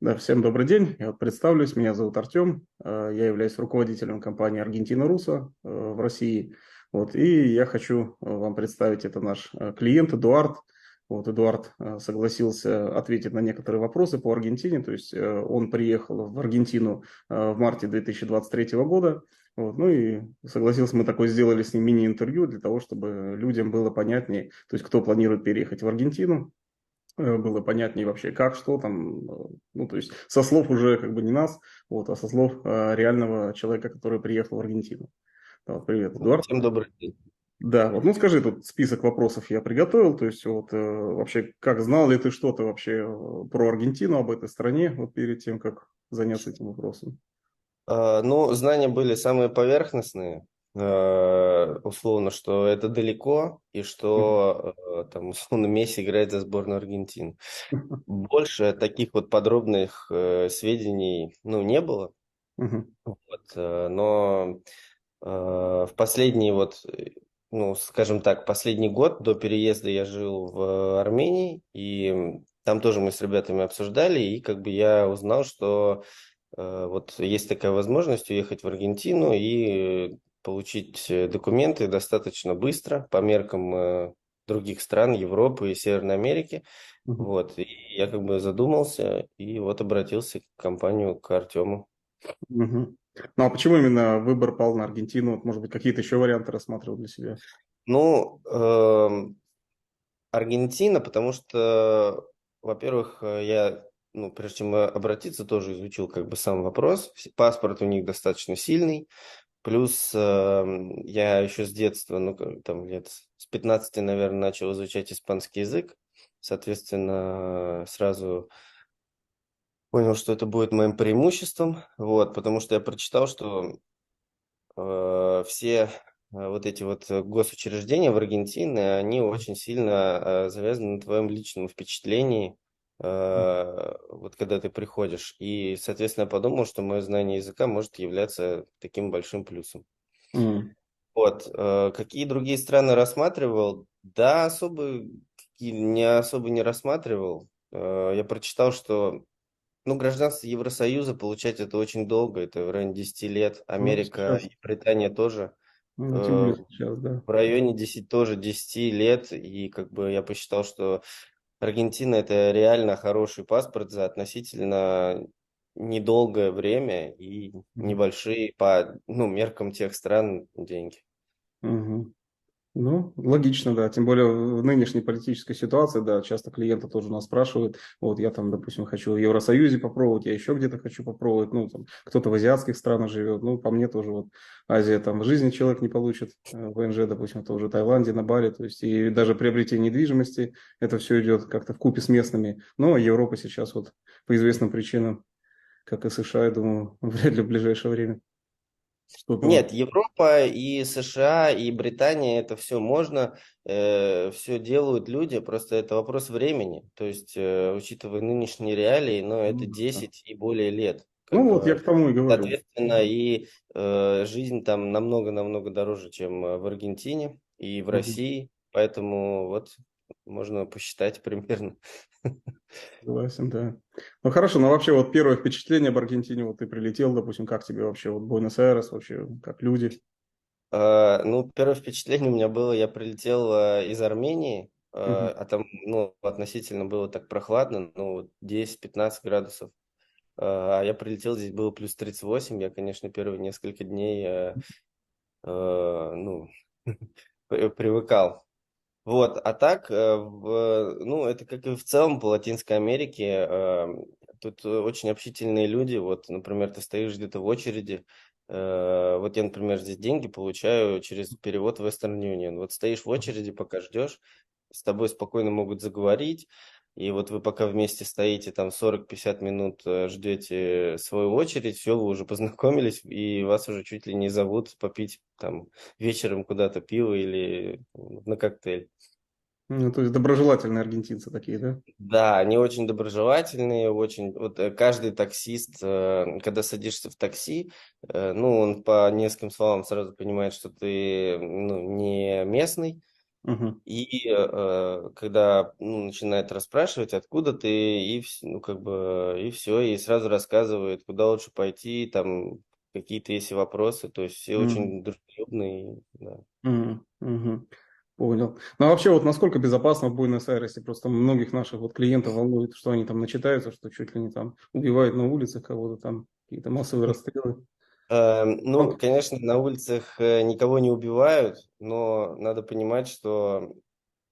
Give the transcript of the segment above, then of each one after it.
Да, всем добрый день. Я вот представлюсь, меня зовут Артем. Я являюсь руководителем компании Аргентина Руса в России. Вот, и я хочу вам представить, это наш клиент Эдуард. Вот, Эдуард согласился ответить на некоторые вопросы по Аргентине. То есть он приехал в Аргентину в марте 2023 года. Вот, ну и согласился, мы такой сделали с ним мини-интервью для того, чтобы людям было понятнее, то есть кто планирует переехать в Аргентину, было понятнее вообще, как, что там, ну, то есть со слов уже как бы не нас, вот, а со слов реального человека, который приехал в Аргентину. Да, вот, привет, Эдуард. Всем добрый день. Да, вот, ну скажи, тут список вопросов я приготовил, то есть вот вообще, как знал ли ты что-то вообще про Аргентину, об этой стране, вот перед тем, как заняться этим вопросом? Ну, знания были самые поверхностные, условно, что это далеко и Мгм. что там условно Месси играет за сборную Аргентины. Больше таких вот подробных сведений, ну, не было. Мгм. Вот, но в последний вот, ну, скажем так, последний год до переезда я жил в Армении, и там тоже мы с ребятами обсуждали, и как бы я узнал, что вот есть такая возможность уехать в Аргентину и получить документы достаточно быстро по меркам других стран Европы и Северной Америки. Мгм. Вот, и я как бы задумался и вот обратился к компанию, к Артему. Мгм. Ну а почему именно выбор пал на Аргентину? Вот, может быть, какие-то еще варианты рассматривал для себя? Ну, Аргентина, потому что, во-первых, я, ну, прежде чем обратиться, тоже изучил как бы сам вопрос. Паспорт у них достаточно сильный. Плюс я еще с детства, ну, там лет с 15, наверное, начал изучать испанский язык. Соответственно, сразу понял, что это будет моим преимуществом. Вот, потому что я прочитал, что все вот эти вот госучреждения в Аргентине, они очень сильно завязаны на твоем личном впечатлении, вот когда ты приходишь. И, соответственно, я подумал, что мое знание языка может являться таким большим плюсом. Мгм. Вот. Какие другие страны рассматривал? Да, не особо не рассматривал. Я прочитал, что ну, гражданство Евросоюза получать это очень долго, это в районе 10 лет. Ну, Америка сейчас, и Британия тоже ну, тем более в сейчас, да. районе 10 тоже 10 лет. И как бы я посчитал, что Аргентина это реально хороший паспорт за относительно недолгое время и Мгм. небольшие по ну, меркам тех стран деньги. Мгм. Ну, логично, да. Тем более в нынешней политической ситуации, да, часто клиенты тоже нас спрашивают, вот я там, допустим, хочу в Евросоюзе попробовать, я еще где-то хочу попробовать, ну, там, кто-то в азиатских странах живет, ну, по мне тоже вот Азия там в жизни человек не получит, ВНЖ, допустим, это уже Таиланде, на Бали, то есть и даже приобретение недвижимости, это все идет как-то в купе с местными, но Европа сейчас вот по известным причинам, как и США, я думаю, вряд ли в ближайшее время что-то вот. Нет, Европа и США и Британия это все можно, все делают люди, просто это вопрос времени. То есть, учитывая нынешние реалии, но это Ну, да. 10 и более лет. Как Ну, вот я бы, к тому и говорю. соответственно, и жизнь там намного-намного дороже, чем в Аргентине и в Мгм. России. Поэтому вот можно посчитать примерно. Согласен, да. Ну хорошо, но вообще вот первое впечатление об Аргентине, вот ты прилетел, допустим, как тебе вообще вот Буэнос-Айрес, вообще как люди? Ну, первое впечатление у меня было, я прилетел из Армении, Мгм. а там, ну, относительно было так прохладно, ну, вот 10-15 градусов. А я прилетел, здесь было плюс 38, я, конечно, первые несколько дней, ну, привыкал. Вот, а так, ну, это как и в целом по Латинской Америке, тут очень общительные люди, вот, например, ты стоишь где-то в очереди, вот я, например, здесь деньги получаю через перевод Western Union, вот стоишь в очереди, пока ждешь, с тобой спокойно могут заговорить, и вот вы пока вместе стоите там 40-50 минут, ждете свою очередь, все, вы уже познакомились, и вас уже чуть ли не зовут попить там вечером куда-то пиво или на коктейль. Ну, то есть доброжелательные аргентинцы такие, да? Да, они очень доброжелательные, очень. Вот каждый таксист, когда садишься в такси, ну, он по нескольким словам сразу понимает, что ты, ну, не местный. Мгм. И когда начинает расспрашивать, откуда ты, ну, как бы, и все, и сразу рассказывает, куда лучше пойти, там какие-то есть вопросы, то есть все Мгм. очень дружелюбные, да. Мгм. Мгм. Понял. Ну, а вообще, вот насколько безопасно в Буэнос-Айресе? Просто многих наших вот клиентов волнует, что они там начитаются, что чуть ли не там убивают на улицах кого-то там, какие-то массовые расстрелы. Ну, Вот. конечно, на улицах никого не убивают, но надо понимать, что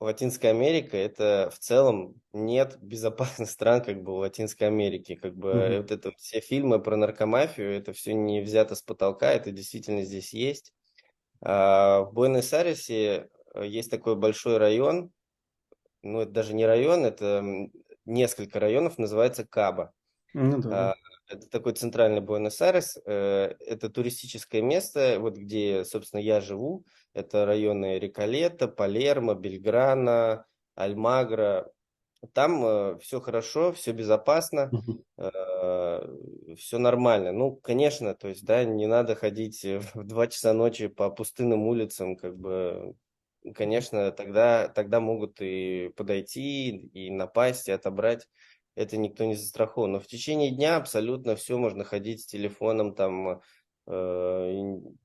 Латинская Америка — это в целом нет безопасных стран как бы в Латинской Америке. Как бы Мгм. вот это вот все фильмы про наркомафию, это все не взято с потолка, это действительно здесь есть. В Буэнос-Айресе есть такой большой район, ну это даже не район, это несколько районов, называется Каба. Ну да, да. А, Это такой центральный Буэнос-Айрес. Это туристическое место, вот где, собственно, я живу. Это районы Реколета, Палермо, Бельграно, Альмагро. Там все хорошо, все безопасно, Мгм. все нормально. Ну, конечно, то есть, да, не надо ходить в 2 часа ночи по пустынным улицам, как бы, конечно, тогда могут и подойти, и напасть, и отобрать. Это никто не застрахован. Но в течение дня абсолютно все можно ходить с телефоном, там, ну,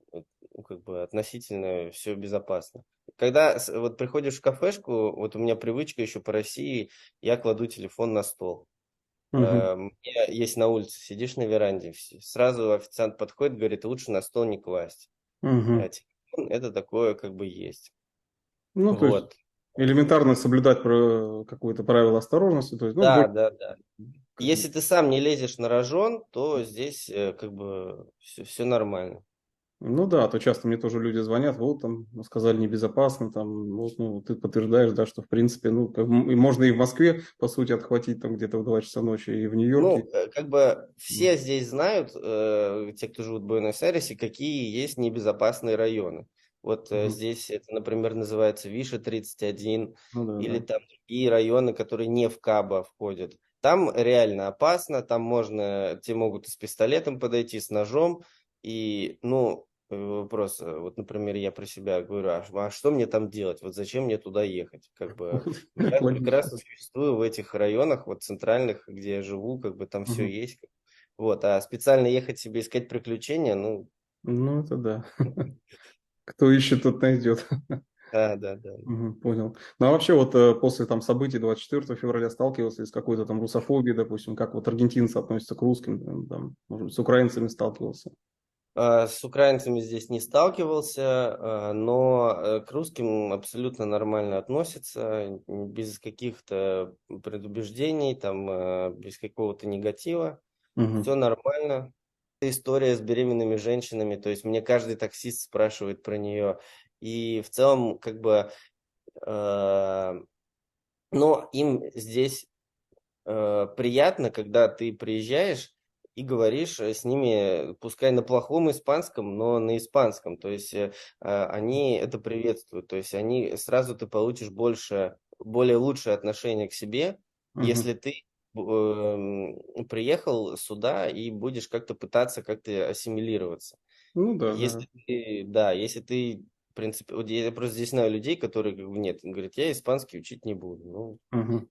как бы относительно все безопасно. Когда вот приходишь в кафешку, вот у меня привычка еще по России, я кладу телефон на стол. Мгм. Мне есть на улице, сидишь на веранде, сразу официант подходит, говорит, лучше на стол не класть. Мгм. Телефон — это такое как бы есть. Ну, то есть Вот. элементарно соблюдать про какое-то правило осторожности, то есть, ну, Да, больше да, да. как бы. Если ты сам не лезешь на рожон, то здесь как бы все нормально. Ну да, а то часто мне тоже люди звонят, вот там сказали небезопасно, там, вот, ну, ты подтверждаешь, да, что в принципе, ну, и можно и в Москве, по сути, отхватить там где-то в 2 часа ночи, и в Нью-Йорке. Ну, как бы все Мгм. здесь знают, те, кто живут в Буэнос-Айресе, какие есть небезопасные районы. Вот Мгм. здесь это, например, называется Виша 31, Ну да, или да. там другие районы, которые не в Кабо входят. Там реально опасно, там можно, те могут и с пистолетом подойти, с ножом, и, ну, вопрос, вот, например, я про себя говорю, а что мне там делать, вот зачем мне туда ехать, как бы, я Логично. прекрасно существую в этих районах, вот центральных, где я живу, как бы там все Мгм. есть. Вот, а специально ехать себе искать приключения, ну, Ну, это да. Кто ищет, тот найдет. да, да, да. Мгм, понял. Ну, а вообще вот после там событий 24 февраля сталкивался с какой-то там русофобией, допустим, как вот аргентинцы относятся к русским, там, может быть, с украинцами сталкивался. С украинцами здесь не сталкивался, но к русским абсолютно нормально относятся, без каких-то предубеждений, там, без какого-то негатива. Мгм. Все нормально. История с беременными женщинами, то есть мне каждый таксист спрашивает про нее. И в целом, как бы, э, но им здесь приятно, когда ты приезжаешь и говоришь с ними, пускай на плохом испанском, но на испанском. То есть они это приветствуют. То есть они сразу ты получишь более лучшее отношение к себе, Мгм. если ты приехал сюда и будешь как-то пытаться как-то ассимилироваться. Ну да, да. Если ты, да, если ты, в принципе, вот я просто здесь знаю людей, которые как бы нет, говорят, я испанский учить не буду. Мгм.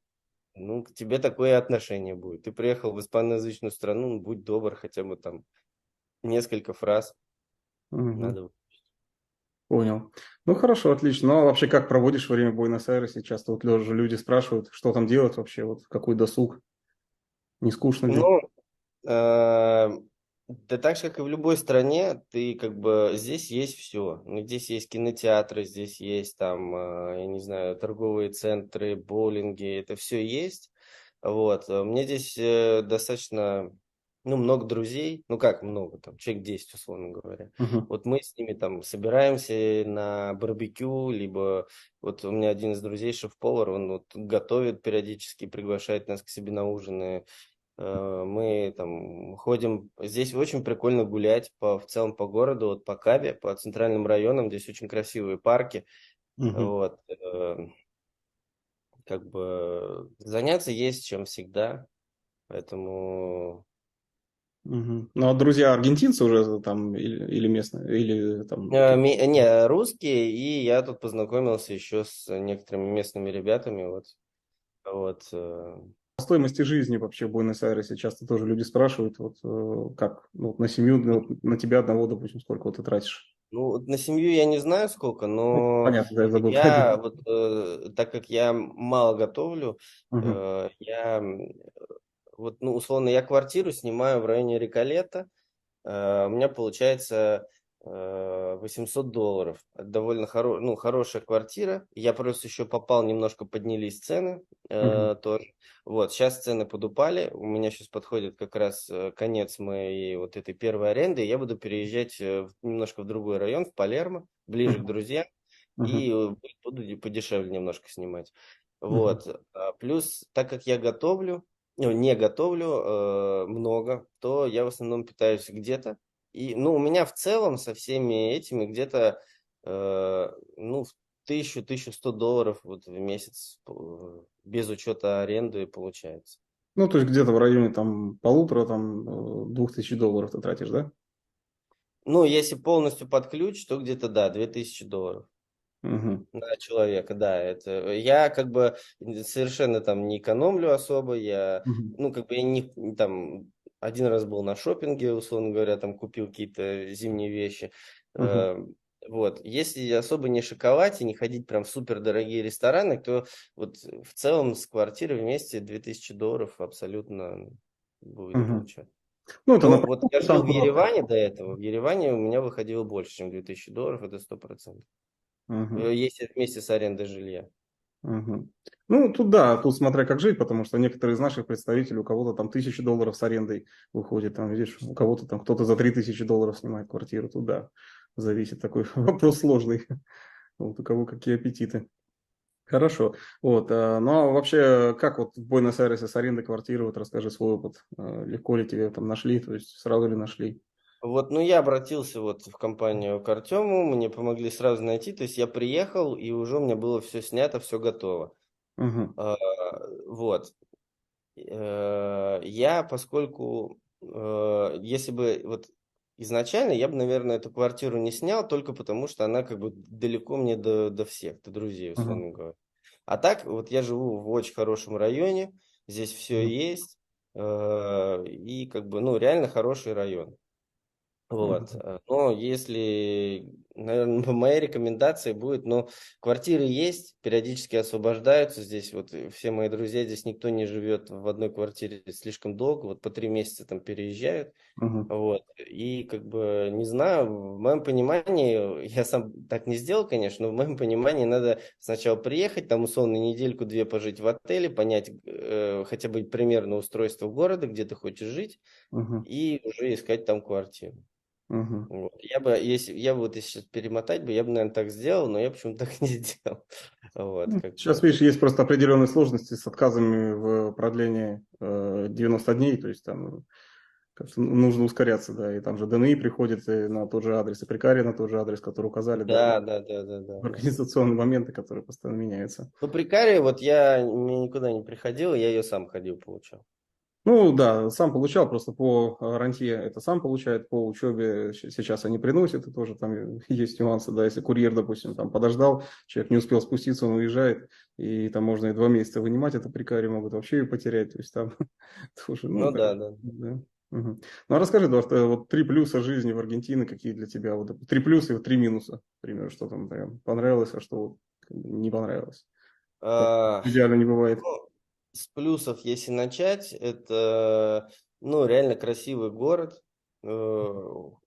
Ну, к тебе такое отношение будет. Ты приехал в испаноязычную страну, ну, будь добр, хотя бы там несколько фраз Мгм. надо. Понял. Ну хорошо, отлично. Ну а вообще как проводишь время в Буэнос-Айресе? Часто вот тоже люди спрашивают, что там делать вообще, вот какой досуг, не скучно ли? Ну, э, да так же, как и в любой стране, ты как бы здесь есть все. Ну, здесь есть кинотеатры, здесь есть там, я не знаю, торговые центры, боулинги, это все есть. Вот. Мне здесь достаточно, ну, много друзей, ну как много, там, человек 10, условно говоря. Мгм. Вот мы с ними там собираемся на барбекю, либо вот у меня один из друзей, шеф-повар, он вот готовит периодически, приглашает нас к себе на ужины. Мы там ходим, здесь очень прикольно гулять в целом по городу, вот по Кабе, по центральным районам, здесь очень красивые парки, Мгм. вот, как бы заняться есть чем всегда, поэтому Мгм. Ну, а друзья аргентинцы уже там или местные, или там... Не, русские, и я тут познакомился еще с некоторыми местными ребятами. Вот. По стоимости жизни вообще в Буэнос-Айресе часто тоже люди спрашивают, вот как ну, вот на семью, ну, вот на тебя одного, допустим, сколько вот ты тратишь? Ну, вот на семью я не знаю сколько, Ну, но понятно, да, я забыл. я вот, так как я мало готовлю, Мгм, я вот, ну, условно, я квартиру снимаю в районе Риколета. У меня получается $800. Это довольно ну, хорошая квартира. Я просто еще попал, немножко поднялись цены мгм, тоже. Вот, сейчас цены подупали. У меня сейчас подходит как раз конец моей вот этой первой аренды. Я буду переезжать немножко в другой район, в Палермо, ближе к мгм, друзьям. мгм, И буду подешевле немножко снимать. мгм. Вот. Плюс, так как я готовлю, ну, не готовлю много, то я в основном питаюсь где-то. И, ну, у меня в целом со всеми этими где-то, ну, в 1000-1100 долларов вот в месяц без учета аренды получается. Ну, то есть где-то в районе там полутора, там, $2000 ты тратишь, да? Ну, если полностью под ключ, то где-то, да, $2000 Мгм, на человека, да, это я как бы совершенно там не экономлю особо, я, мгм, ну, как бы я не там один раз был на шопинге, условно говоря, там купил какие-то зимние вещи, мгм, Э, вот, если особо не шиковать и не ходить прям в супер дорогие рестораны, то вот в целом с квартирой вместе $2000 абсолютно будет мгм. получать. Ну, это на Ну, вот я продукты жил там в куда-то. Ереване до этого, в Ереване у меня выходило больше, чем $2000, это 100%. Мгм, Если вместе с арендой жилья. мгм. Ну, тут да, тут смотря как жить, потому что некоторые из наших представителей, у кого-то там $1000 с арендой выходит, там, видишь, у кого-то там кто-то за $3000 снимает квартиру, тут да, зависит, такой вопрос сложный, вот у кого какие аппетиты. Хорошо. Вот. Ну а вообще, как вот в Буэнос-Айресе с арендой квартиры, вот расскажи свой опыт. Легко ли тебе там нашли, то есть сразу ли нашли? Вот, ну я обратился вот в компанию к Артему, мне помогли сразу найти, то есть я приехал, и уже у меня было все снято, все готово. Угу. А, Вот. Я, поскольку, если бы вот изначально, я бы, наверное, эту квартиру не снял, только потому что она как бы далеко мне до всех, до друзей, Угу. условно говоря. А так, вот я живу в очень хорошем районе, здесь все Угу. есть, и как бы, ну, реально хороший район. Вот. Угу. Но если, наверное, моя рекомендация будет, но квартиры есть, периодически освобождаются здесь. Вот все мои друзья, здесь никто не живет в одной квартире слишком долго, вот по 3 месяца там переезжают. Угу. Вот. И как бы, не знаю, в моем понимании, я сам так не сделал, конечно, но в моем понимании надо сначала приехать, там условно недельку-две пожить в отеле, понять хотя бы примерно устройство города, где ты хочешь жить, Угу. и уже искать там квартиру. Угу. Вот. Если сейчас перемотать бы, я бы, наверное, так сделал, но я почему-то так не сделал. Вот, Ну, как сейчас, бы. видишь, есть просто определенные сложности с отказами в продлении 90 дней, то есть там как-то нужно ускоряться, да, и там же ДНИ приходит на тот же адрес, и прикария на тот же адрес, который указали, да, Да, да, да, да, да, да. организационные моменты, которые постоянно меняются. Ну, при каре вот я мне никуда не приходил, я ее сам ходил, получал. Ну да, сам получал, просто по рантье это сам получает, по учебе сейчас они приносят, и тоже там есть нюансы, да, если курьер, допустим, там подождал, человек не успел спуститься, он уезжает, и там можно и 2 месяца вынимать, это прикари могут вообще ее потерять, то есть там тоже, ну Ну так, да, да. да. Мгм. Ну а расскажи, Эдуард, вот 3 плюса жизни в Аргентине, какие для тебя, вот 3 плюса и вот 3 минуса, например, что там прям понравилось, а что вот как бы не понравилось. А, Идеально не бывает. ну, с плюсов, если начать, это, ну, реально красивый город,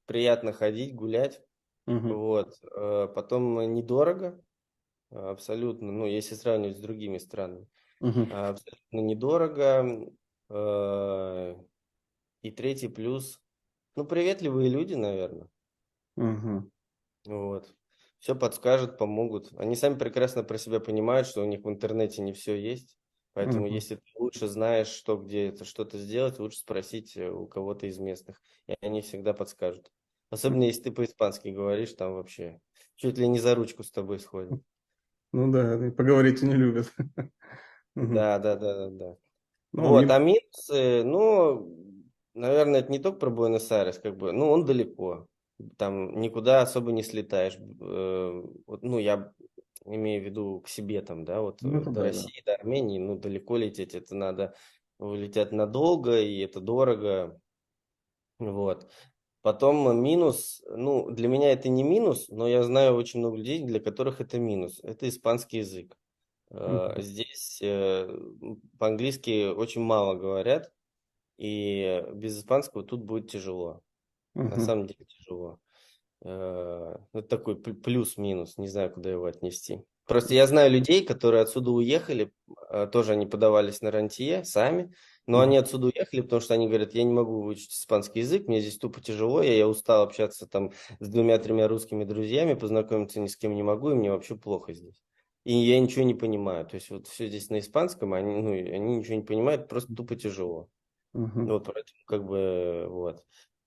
приятно ходить, гулять, Мгм. вот. Потом недорого, абсолютно, ну, если сравнивать с другими странами. Мгм. Абсолютно недорого. Э, И третий плюс, ну, приветливые люди, наверное. Мгм. Вот. Все подскажут, помогут. Они сами прекрасно про себя понимают, что у них в интернете не все есть. Поэтому, Мгм. если ты лучше знаешь, что где это что-то сделать, лучше спросить у кого-то из местных. И они всегда подскажут. Особенно, если ты по-испански говоришь, там вообще чуть ли не за ручку с тобой сходят. Ну да, и поговорить не любят. Мгм. Да, да, да, да, да. Ну, Вот, а минусы, ну, наверное, это не только про Буэнос-Айрес, как бы, ну, он далеко, там никуда особо не слетаешь. Вот, ну, я имею в виду к себе там, да, вот Ну, это до да, да. России, до Армении, ну, далеко лететь, это надо улететь надолго, и это дорого, вот. Потом минус, ну, для меня это не минус, но я знаю очень много людей, для которых это минус. Это испанский язык. Мгм. Здесь по-английски очень мало говорят, и без испанского тут будет тяжело. На Мгм. самом деле тяжело. Это такой плюс-минус, не знаю, куда его отнести. Просто я знаю людей, которые отсюда уехали, тоже они подавались на рантье сами, но Мгм. они отсюда уехали, потому что они говорят, я не могу выучить испанский язык, мне здесь тупо тяжело, я устал общаться там с двумя-тремя русскими друзьями, познакомиться ни с кем не могу, и мне вообще плохо здесь. И я ничего не понимаю. То есть вот все здесь на испанском, они, ну, и они ничего не понимают, просто тупо тяжело. Мгм. Вот поэтому как бы вот.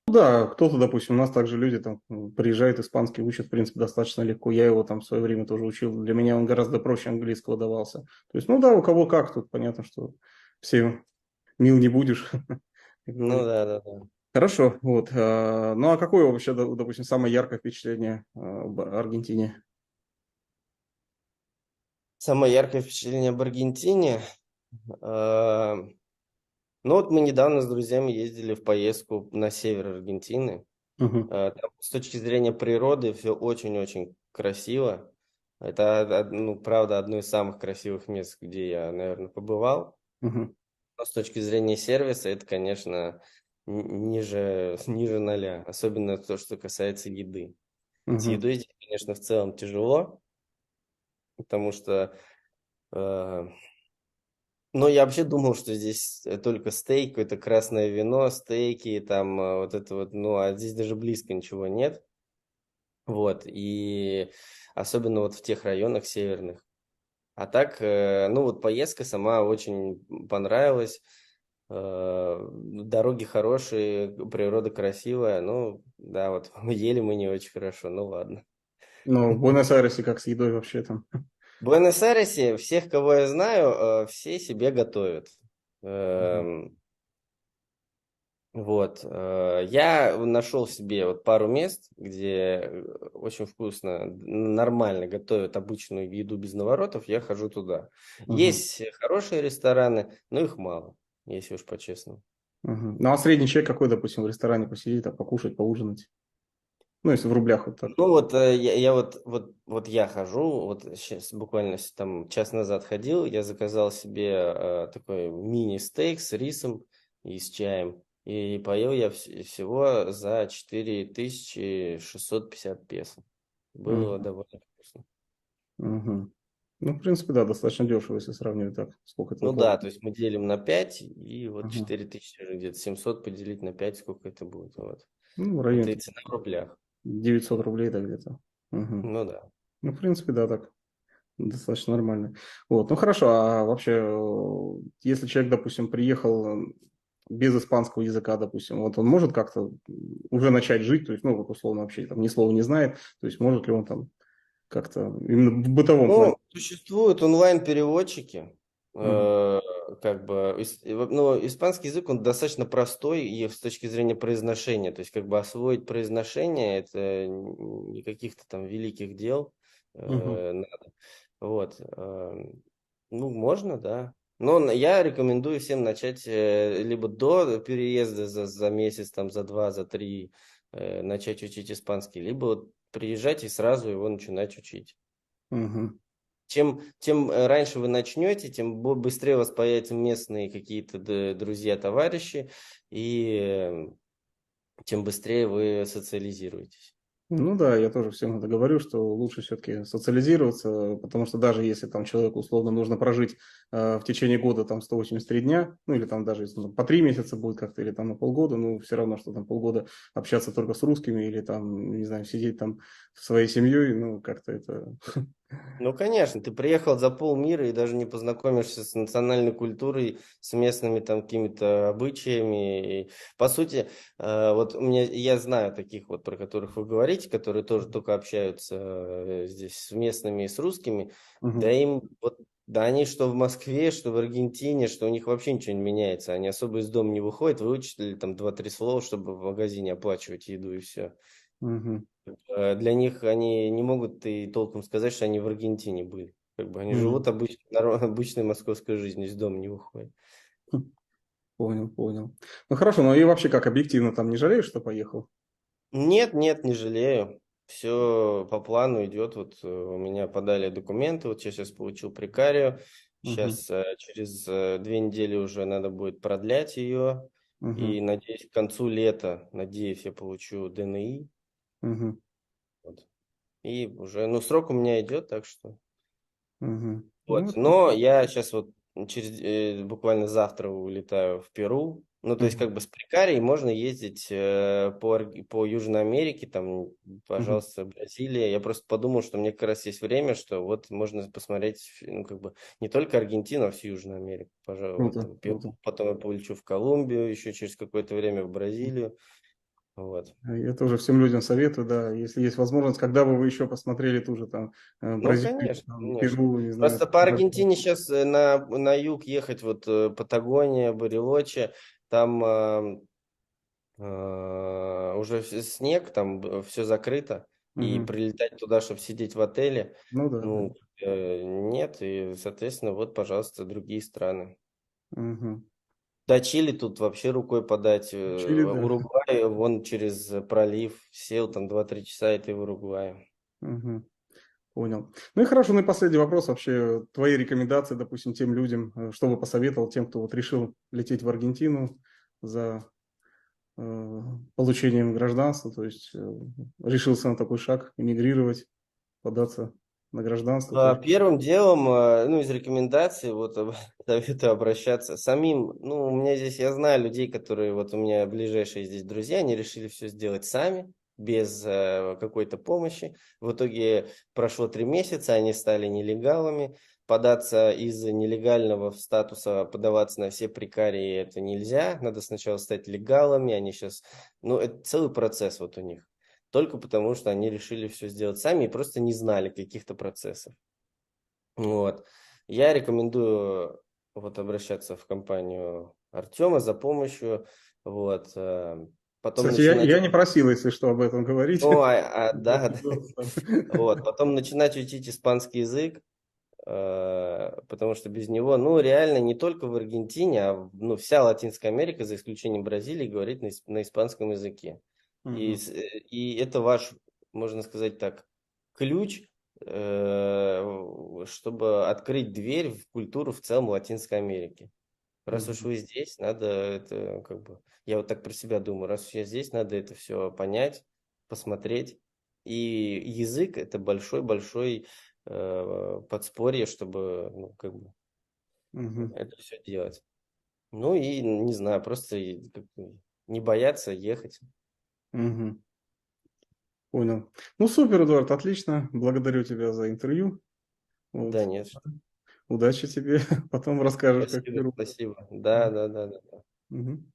Ну да, кто-то, допустим, у нас также люди там приезжают, испанский учат, в принципе, достаточно легко. Я его там в свое время тоже учил. Для меня он гораздо проще английского давался. То есть, ну да, у кого как, тут понятно, что все мил не будешь, как Ну говорится. да, да, да. Хорошо, вот. Ну а какое вообще, допустим, самое яркое впечатление об Аргентине? Самое яркое впечатление об Аргентине. э, Ну вот мы недавно с друзьями ездили в поездку на север Аргентины. Мгм. Там с точки зрения природы все очень-очень красиво. Это, ну, правда, одно из самых красивых мест, где я, наверное, побывал. Мгм. Но с точки зрения сервиса это, конечно, ниже ноля. Особенно то, что касается еды. С Мгм. едой здесь, конечно, в целом тяжело, потому что ну, я вообще думал, что здесь только стейк, какое-то красное вино, стейки, там вот это вот, ну, а здесь даже близко ничего нет. Вот, и особенно вот в тех районах северных. А так, ну, вот поездка сама очень понравилась. Дороги хорошие, природа красивая. Ну, да, вот ели мы не очень хорошо, ну ладно. Ну, в Буэнос-Айресе как с едой вообще там? В Буэнос-Айресе всех, кого я знаю, все себе готовят. Мгм. Эм, Вот, я нашел себе вот пару мест, где очень вкусно, нормально готовят обычную еду без наворотов, я хожу туда. Мгм. Есть хорошие рестораны, но их мало, если уж по-честному. Мгм. Ну а средний человек какой, допустим, в ресторане посидит, а покушать, поужинать? Ну, если в рублях вот так. Ну вот я вот я хожу, вот сейчас буквально там час назад ходил, я заказал себе такой мини-стейк с рисом и с чаем. И поел я всего за 4650 песо. Было Мгм. довольно вкусно. Мгм. Ну, в принципе, да, достаточно дешево, если сравнивать так, сколько это Ну около. да, то есть мы делим на 5 и вот Мгм. 4000 уже где-то 700 поделить на 5 сколько это будет. Вот. Ну, в районе Это и там цена в рублях. 900 рублей, да, где-то. Мгм. Ну да. Ну, в принципе, да, так. Достаточно нормально. Вот, ну хорошо, а вообще, если человек, допустим, приехал без испанского языка, допустим, вот он может как-то уже начать жить, то есть, ну, вот условно вообще там ни слова не знает, то есть может ли он там как-то именно в бытовом плане? Ну, существуют онлайн-переводчики. Мгм. Как бы, ну, испанский язык, он достаточно простой и с точки зрения произношения. То есть, как бы освоить произношение, это не каких-то там великих дел Мгм. надо. Вот. Ну, можно, да. Но я рекомендую всем начать либо до переезда за месяц, там, за два, за три, начать учить испанский, либо вот приезжать и сразу его начинать учить. Мгм. Тем раньше вы начнете, тем быстрее у вас появятся местные какие-то друзья, товарищи, и тем быстрее вы социализируетесь. Ну да, я тоже всем это говорю, что лучше все-таки социализироваться, потому что даже если там человеку условно нужно прожить в течение года там 183 дня, ну или там даже если по 3 месяца будет как-то, или там на полгода, ну все равно, что там полгода общаться только с русскими или там, не знаю, сидеть там со своей семьей, ну как-то это... Ну, конечно, ты приехал за полмира и даже не познакомишься с национальной культурой, с местными там какими-то обычаями. И, по сути, вот у меня, я знаю таких вот, про которых вы говорите, которые тоже только общаются здесь с местными и с русскими, да Мгм. им вот Да они что в Москве, что в Аргентине, что у них вообще ничего не меняется. Они особо из дома не выходят, выучили там два-три слова, чтобы в магазине оплачивать еду и все. Мгм. Для них они не могут и толком сказать, что они в Аргентине были. Как бы они Мгм. живут обычной московской жизнью, из дома не выходят. Понял, понял. Ну хорошо, ну и вообще как объективно там не жалеешь, что поехал? Нет, нет, не жалею. Все по плану идет. Вот у меня подали документы, вот я сейчас получил прекарию. Мгм. Сейчас через 2 недели уже надо будет продлять ее. Мгм. И надеюсь, к концу лета, надеюсь, я получу ДНИ. Мгм. Вот. И уже, ну, срок у меня идет, так что. Мгм. Ну, Вот. это... Но я сейчас вот буквально завтра улетаю в Перу. Ну, то есть, Мгм. как бы с прекарией можно ездить по Южной Америке, там, Мгм. пожалуйста, Бразилия. Я просто подумал, что мне как раз есть время, что вот можно посмотреть, ну, как бы, не только Аргентину, а всю Южную Америку. Пожалуй, вот Круто, там Перу, круто. потом я полечу в Колумбию, еще через какое-то время в Бразилию. Вот. Я тоже всем людям советую, да, если есть возможность, когда бы вы еще посмотрели ту же там Ну, Бразилию, конечно, там, конечно. Перу, не знаю. Просто по Аргентине сейчас на юг ехать, вот Патагония, Барелоче, там уже снег, там все закрыто, и Мгм. прилетать туда, чтобы сидеть в отеле, Ну да, да. ну, нет, и, соответственно, вот, пожалуйста, другие страны. Мгм. До Чили тут вообще рукой подать, Чили, да. Уругвай, вон через пролив, сел там 2-3 часа, и ты в Уругвае. Мгм. Понял. Ну и хорошо, ну и последний вопрос. Вообще, твои рекомендации, допустим, тем людям, что бы посоветовал тем, кто вот решил лететь в Аргентину за получением гражданства, то есть решился на такой шаг, эмигрировать, податься на гражданство. То есть, Первым делом, ну, из рекомендаций, вот советую обращаться самим. Ну, у меня здесь, я знаю людей, которые, вот у меня ближайшие здесь друзья, они решили все сделать сами, без какой-то помощи. В итоге прошло 3 месяца, они стали нелегалами. Податься из нелегального в статуса, подаваться на все прекарии, это нельзя. Надо сначала стать легалами. Они сейчас, ну, это целый процесс вот у них. Только потому, что они решили все сделать сами и просто не знали каких-то процессов. Вот. Я рекомендую вот обращаться в компанию Артема за помощью. Вот. Потом кстати, начинать... я не просил, если что, об этом говорить. Ну, да, да. Пожалуйста. Вот. Потом начинать учить испанский язык, потому что без него, ну, реально не только в Аргентине, ну, вся Латинская Америка, за исключением Бразилии, говорит на испанском языке. И, Мгм. и это ваш, можно сказать так, ключ, чтобы открыть дверь в культуру в целом Латинской Америки. Раз уж Мгм. вы здесь, надо это как бы, я вот так про себя думаю, раз уж я здесь, надо это все понять, посмотреть. И язык это большой-большой подспорье, чтобы, ну, как бы Мгм. это все делать. Ну и не знаю, просто как бы не бояться ехать. Мгм. Понял. Ну, супер, Эдуард, отлично. Благодарю тебя за интервью. Да Вот. нет, что. Удачи тебе. Потом расскажешь, как в Спасибо, Перу. спасибо. Да, да, да, да. Мгм.